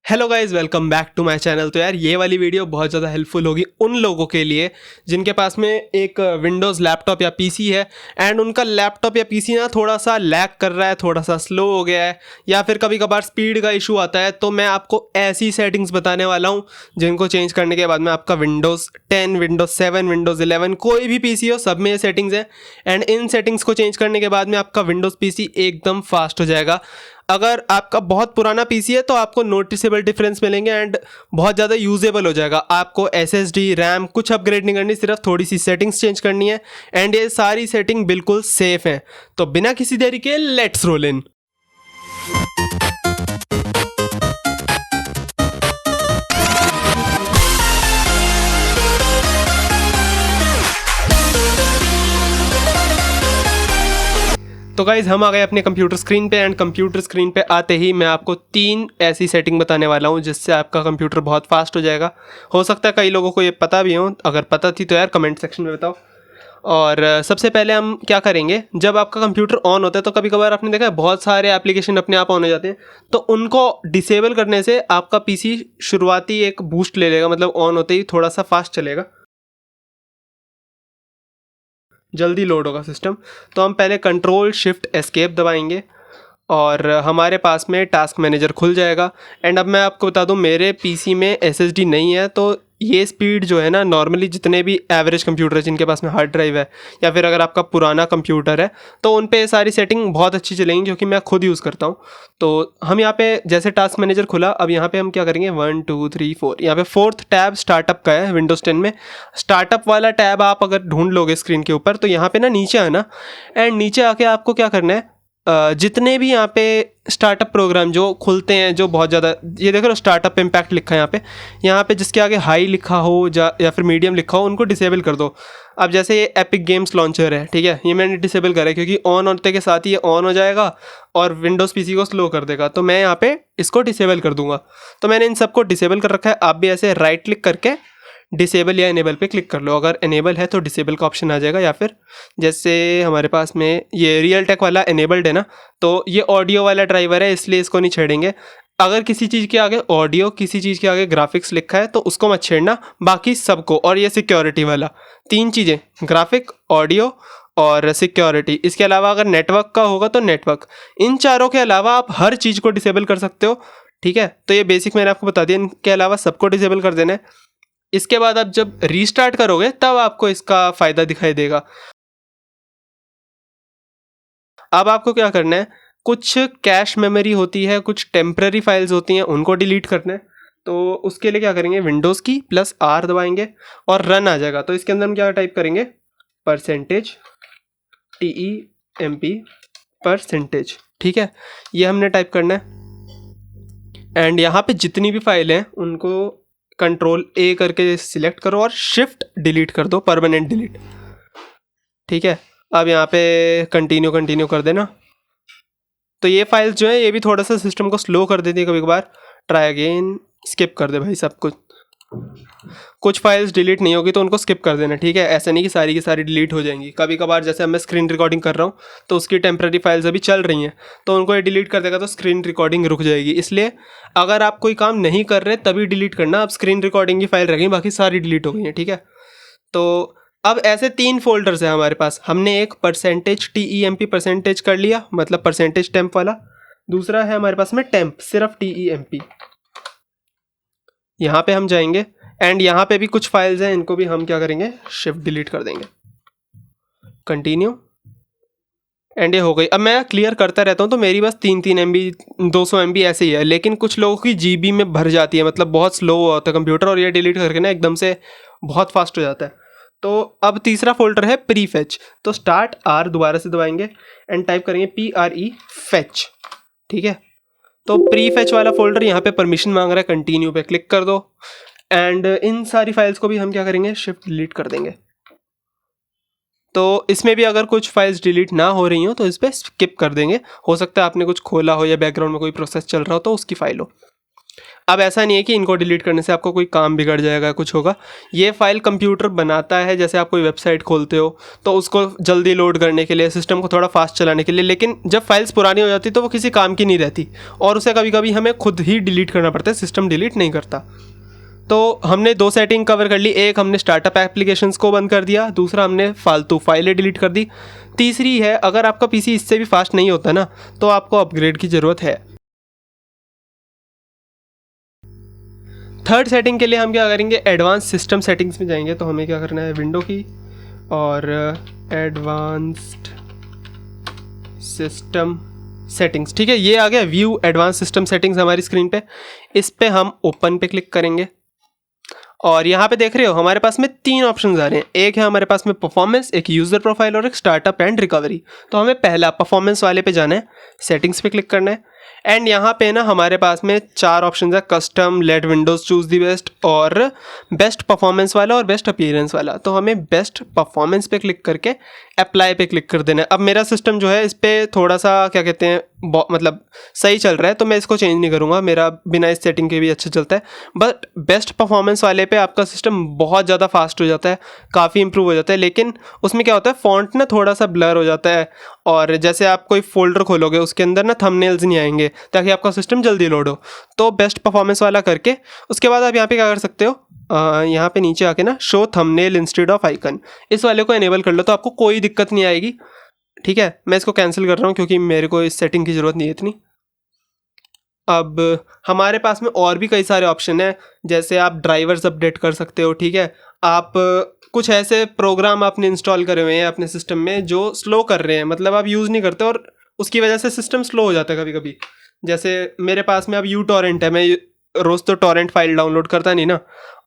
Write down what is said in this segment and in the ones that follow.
Hello guys, welcome back to my channel. तो यार ये वाली वीडियो बहुत ज़्यादा हेल्पफुल होगी उन लोगों के लिए जिनके पास में एक विंडोज़ लैपटॉप या पीसी है एंड उनका लैपटॉप या पीसी ना थोड़ा सा लैग कर रहा है, थोड़ा सा स्लो हो गया है या फिर कभी कभार स्पीड का इशू आता है। तो मैं आपको ऐसी सेटिंग्स बताने वाला हूँ जिनको चेंज करने के बाद में आपका विंडोज़ 10, विंडोज़ 7, विंडोज़ 11 कोई भी पीसी हो, सब में ये सेटिंग्स हैं। एंड इन सेटिंग्स को चेंज करने के बाद में आपका विंडोज़ पीसी एकदम फास्ट हो जाएगा। अगर आपका बहुत पुराना पीसी है तो आपको नोटिसेबल डिफरेंस मिलेंगे एंड बहुत ज़्यादा यूजेबल हो जाएगा। आपको एसएसडी रैम कुछ अपग्रेड नहीं करनी, सिर्फ थोड़ी सी सेटिंग्स चेंज करनी है एंड ये सारी सेटिंग बिल्कुल सेफ है। तो बिना किसी देरी के लेट्स रोल इन। तो गाइज़ हम आ गए अपने कंप्यूटर स्क्रीन पे एंड कंप्यूटर स्क्रीन पे आते ही मैं आपको 3 ऐसी सेटिंग बताने वाला हूँ जिससे आपका कंप्यूटर बहुत फास्ट हो जाएगा। हो सकता है कई लोगों को ये पता भी हो, अगर पता थी तो यार कमेंट सेक्शन में बताओ। और सबसे पहले हम क्या करेंगे, जब आपका कंप्यूटर ऑन होता है तो कभी कभार आपने देखा है बहुत सारे एप्लीकेशन अपने आप ऑन हो जाते हैं, तो उनको डिसेबल करने से आपका पीसी शुरुआती एक बूस्ट ले लेगा, मतलब ऑन होते ही थोड़ा सा फास्ट चलेगा, जल्दी लोड होगा सिस्टम। तो हम पहले कंट्रोल शिफ्ट एस्केप दबाएंगे और हमारे पास में टास्क मैनेजर खुल जाएगा। एंड अब मैं आपको बता दूं, मेरे पीसी में एसएसडी नहीं है, तो ये स्पीड जो है ना, नॉर्मली जितने भी एवरेज कंप्यूटर है जिनके पास में हार्ड ड्राइव है या फिर अगर आपका पुराना कंप्यूटर है तो उन पे सारी सेटिंग बहुत अच्छी चलेंगी, क्योंकि मैं खुद यूज़ करता हूँ। तो हम यहाँ पे जैसे टास्क मैनेजर खुला, अब यहाँ पे हम क्या करेंगे, 1 2 3 4, यहाँ पे 4th टैब स्टार्टअप का है। विंडोज़ 10 में स्टार्टअप वाला टैब आप अगर ढूंढ लोगे स्क्रीन के ऊपर तो यहाँ पे ना नीचे आना एंड नीचे आके आपको क्या करना है, जितने भी यहाँ पे स्टार्टअप प्रोग्राम जो खुलते हैं, जो बहुत ज़्यादा, ये देख लो स्टार्टअप इम्पैक्ट लिखा है यहाँ पे जिसके आगे हाई लिखा हो या फिर मीडियम लिखा हो, उनको डिसेबल कर दो। अब जैसे ये एपिक गेम्स लॉन्चर है, ठीक है, ये मैंने डिसेबल करा है क्योंकि ऑन होते के साथ ही ये ऑन हो जाएगा और विंडोज़ पीसी को स्लो कर देगा, तो मैं यहाँ पे इसको डिसेबल कर दूंगा। तो मैंने इन सबको डिसेबल कर रखा है। आप भी ऐसे राइट क्लिक करके डिसेबल या इनेबल पे क्लिक कर लो। अगर इनेबल है तो डिसेबल का ऑप्शन आ जाएगा, या फिर जैसे हमारे पास में ये रियल टेक वाला इनेबल्ड है ना, तो ये ऑडियो वाला ड्राइवर है इसलिए इसको नहीं छेड़ेंगे। अगर किसी चीज़ के आगे ऑडियो, किसी चीज़ के आगे ग्राफिक्स लिखा है तो उसको मत छेड़ना, बाकी सबको। और ये सिक्योरिटी वाला, 3 चीज़ें, ग्राफिक, ऑडियो और सिक्योरिटी। इसके अलावा अगर नेटवर्क का होगा तो नेटवर्क। इन चारों के अलावा आप हर चीज़ को डिसेबल कर सकते हो, ठीक है। तो ये बेसिक मैंने आपको बता दिया, इनके अलावा सबको डिसेबल कर देना है। इसके बाद आप जब रीस्टार्ट करोगे तब आपको इसका फ़ायदा दिखाई देगा। अब आपको क्या करना है, कुछ कैश मेमोरी होती है, कुछ टेम्पररी फाइल्स होती हैं, उनको डिलीट करना है। तो उसके लिए क्या करेंगे, विंडोज़ की प्लस आर दबाएंगे और रन आ जाएगा। तो इसके अंदर हम क्या टाइप करेंगे, %TEMP%, ठीक है, ये हमने टाइप करना है। एंड यहाँ पे जितनी भी फाइलें हैं उनको कंट्रोल ए करके सिलेक्ट करो और शिफ्ट डिलीट कर दो, परमानेंट डिलीट, ठीक है। अब यहाँ पे कंटिन्यू कर देना। तो ये फाइल्स जो है ये भी थोड़ा सा सिस्टम को स्लो कर देती है कभी कभार। ट्राई अगेन, स्किप कर दे भाई सब कुछ। कुछ फाइल्स डिलीट नहीं होगी तो उनको स्किप कर देना, ठीक है। ऐसा नहीं कि सारी की सारी डिलीट हो जाएंगी। कभी कभार जैसे अब मैं स्क्रीन रिकॉर्डिंग कर रहा हूँ तो उसकी टेम्प्रेरी फाइल्स अभी चल रही हैं, तो उनको ये डिलीट कर देगा तो स्क्रीन रिकॉर्डिंग रुक जाएगी। इसलिए अगर आप कोई काम नहीं कर रहे तभी डिलीट करना। अब स्क्रीन रिकॉर्डिंग की फाइल रहेगी, बाकी सारी डिलीट हो गई हैं, ठीक है। तो अब ऐसे 3 फोल्डर्स हैं हमारे पास। हमने एक %TEMP% कर लिया, मतलब परसेंटेज टेम्प वाला। दूसरा है हमारे पास में टेम्प, सिर्फ TEMP। यहाँ पे हम जाएंगे एंड यहाँ पे भी कुछ फाइल्स हैं, इनको भी हम क्या करेंगे, शिफ्ट डिलीट कर देंगे, कंटिन्यू। एंड ये हो गई। अब मैं क्लियर करता रहता हूँ तो मेरी बस 3 MB 200 MB ऐसे ही है, लेकिन कुछ लोगों की GB में भर जाती है, मतलब बहुत स्लो होता है कंप्यूटर, और ये डिलीट करके ना एकदम से बहुत फास्ट हो जाता है। तो अब तीसरा फोल्डर है प्रीफेच। तो स्टार्ट आर दोबारा से दबाएंगे एंड टाइप करेंगे PRE फेच, ठीक है। तो प्रीफेच वाला फोल्डर यहाँ पे परमिशन मांग रहा है, कंटिन्यू पे क्लिक कर दो। एंड इन सारी फाइल्स को भी हम क्या करेंगे, शिफ्ट डिलीट कर देंगे। तो इसमें भी अगर कुछ फाइल्स डिलीट ना हो रही हो तो इस पर स्किप कर देंगे। हो सकता है आपने कुछ खोला हो या बैकग्राउंड में कोई प्रोसेस चल रहा हो तो उसकी फाइल हो। अब ऐसा नहीं है कि इनको डिलीट करने से आपको कोई काम बिगड़ जाएगा, कुछ होगा। ये फाइल कंप्यूटर बनाता है, जैसे आप कोई वेबसाइट खोलते हो तो उसको जल्दी लोड करने के लिए, सिस्टम को थोड़ा फास्ट चलाने के लिए, लेकिन जब फाइल्स पुरानी हो जाती तो वो किसी काम की नहीं रहती और उसे कभी कभी हमें खुद ही डिलीट करना पड़ता है, सिस्टम डिलीट नहीं करता। तो हमने 2 सेटिंग कवर कर ली, एक हमने स्टार्टअप एप्लीकेशंस को बंद कर दिया, दूसरा हमने फालतू फाइलें डिलीट कर दी। तीसरी है, अगर आपका पीसी इससे भी फास्ट नहीं होता ना तो आपको अपग्रेड की ज़रूरत है। थर्ड सेटिंग के लिए हम क्या करेंगे, एडवांस सिस्टम सेटिंग्स में जाएंगे। तो हमें क्या करना है, विंडो की और एडवांस्ड सिस्टम सेटिंग्स, ठीक है, ये आ गया व्यू एडवांस सिस्टम सेटिंग्स हमारी स्क्रीन पे। इस पे हम ओपन पे क्लिक करेंगे और यहाँ पे देख रहे हो हमारे पास में 3 ऑप्शंस आ रहे हैं। एक है हमारे पास में परफॉर्मेंस, एक यूज़र प्रोफाइल और एक स्टार्टअप एंड रिकवरी। तो हमें पहला परफॉर्मेंस वाले पे जाना है, सेटिंग्स पे क्लिक करना है एंड यहाँ पे ना हमारे पास में 4 ऑप्शन है, custom, let Windows choose the best और बेस्ट परफॉर्मेंस वाला और बेस्ट अपीयरेंस वाला। तो हमें बेस्ट परफॉर्मेंस पे क्लिक करके अप्लाई पे क्लिक कर देना है। अब मेरा सिस्टम जो है इस पर थोड़ा सा क्या कहते हैं मतलब सही चल रहा है तो मैं इसको चेंज नहीं करूँगा, मेरा बिना इस सेटिंग के भी अच्छा चलता है। बट बेस्ट परफॉर्मेंस वाले पे आपका सिस्टम बहुत ज़्यादा फास्ट हो जाता है, काफ़ी इंप्रूव हो जाता है, लेकिन उसमें क्या होता है फॉन्ट ना थोड़ा सा ब्लर हो जाता है और जैसे आप कोई फोल्डर खोलोगे उसके अंदर ना थंबनेल्स नहीं आएंगे ताकि आपका सिस्टम जल्दी लोड हो। तो बेस्ट परफॉर्मेंस वाला करके उसके बाद आप यहाँ पे क्या कर सकते हो, यहाँ पे नीचे आके ना show thumbnail instead of icon, इस वाले को इनेबल कर लो तो आपको कोई दिक्कत नहीं आएगी। ठीक है, मैं इसको कैंसिल कर रहा हूँ क्योंकि मेरे को इस सेटिंग की ज़रूरत नहीं है इतनी। अब हमारे पास में और भी कई सारे ऑप्शन हैं, जैसे आप ड्राइवर्स अपडेट कर सकते हो। ठीक है, आप कुछ ऐसे प्रोग्राम आपने इंस्टॉल करे हुए हैं अपने सिस्टम में जो स्लो कर रहे हैं, मतलब आप यूज़ नहीं करते और उसकी वजह से सिस्टम स्लो हो जाता है कभी कभी। जैसे मेरे पास में अब यूटॉरेंट है, मैं रोज़ तो टॉरेंट फाइल डाउनलोड करता नहीं ना,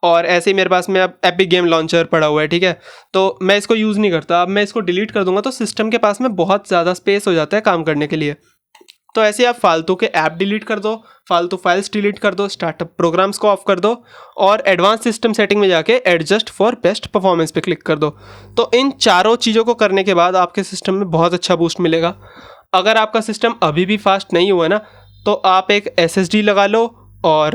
और ऐसे ही मेरे पास में अब एपिक गेम लॉन्चर पड़ा हुआ है। ठीक है, तो मैं इसको यूज़ नहीं करता, अब मैं इसको डिलीट कर दूंगा तो सिस्टम के पास में बहुत ज़्यादा स्पेस हो जाता है काम करने के लिए। तो ऐसे आप फालतू के ऐप डिलीट कर दो, फालतू फाइल्स डिलीट कर दो, स्टार्टअप प्रोग्राम्स को ऑफ कर दो और एडवांस सिस्टम सेटिंग में जाके एडजस्ट फॉर बेस्ट परफॉर्मेंस पे क्लिक कर दो। तो इन चारों चीज़ों को करने के बाद आपके सिस्टम में बहुत अच्छा बूस्ट मिलेगा। अगर आपका सिस्टम अभी भी फास्ट नहीं हुआ ना तो आप एक SSD लगा लो, और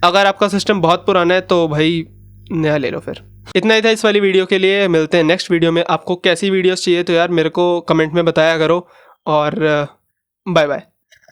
अगर आपका सिस्टम बहुत पुराना है तो भाई नया ले लो फिर। इतना ही था इस वाली वीडियो के लिए, मिलते हैं नेक्स्ट वीडियो में। आपको कैसी वीडियोस चाहिए तो यार मेरे को कमेंट में बताया करो, और बाय बाय।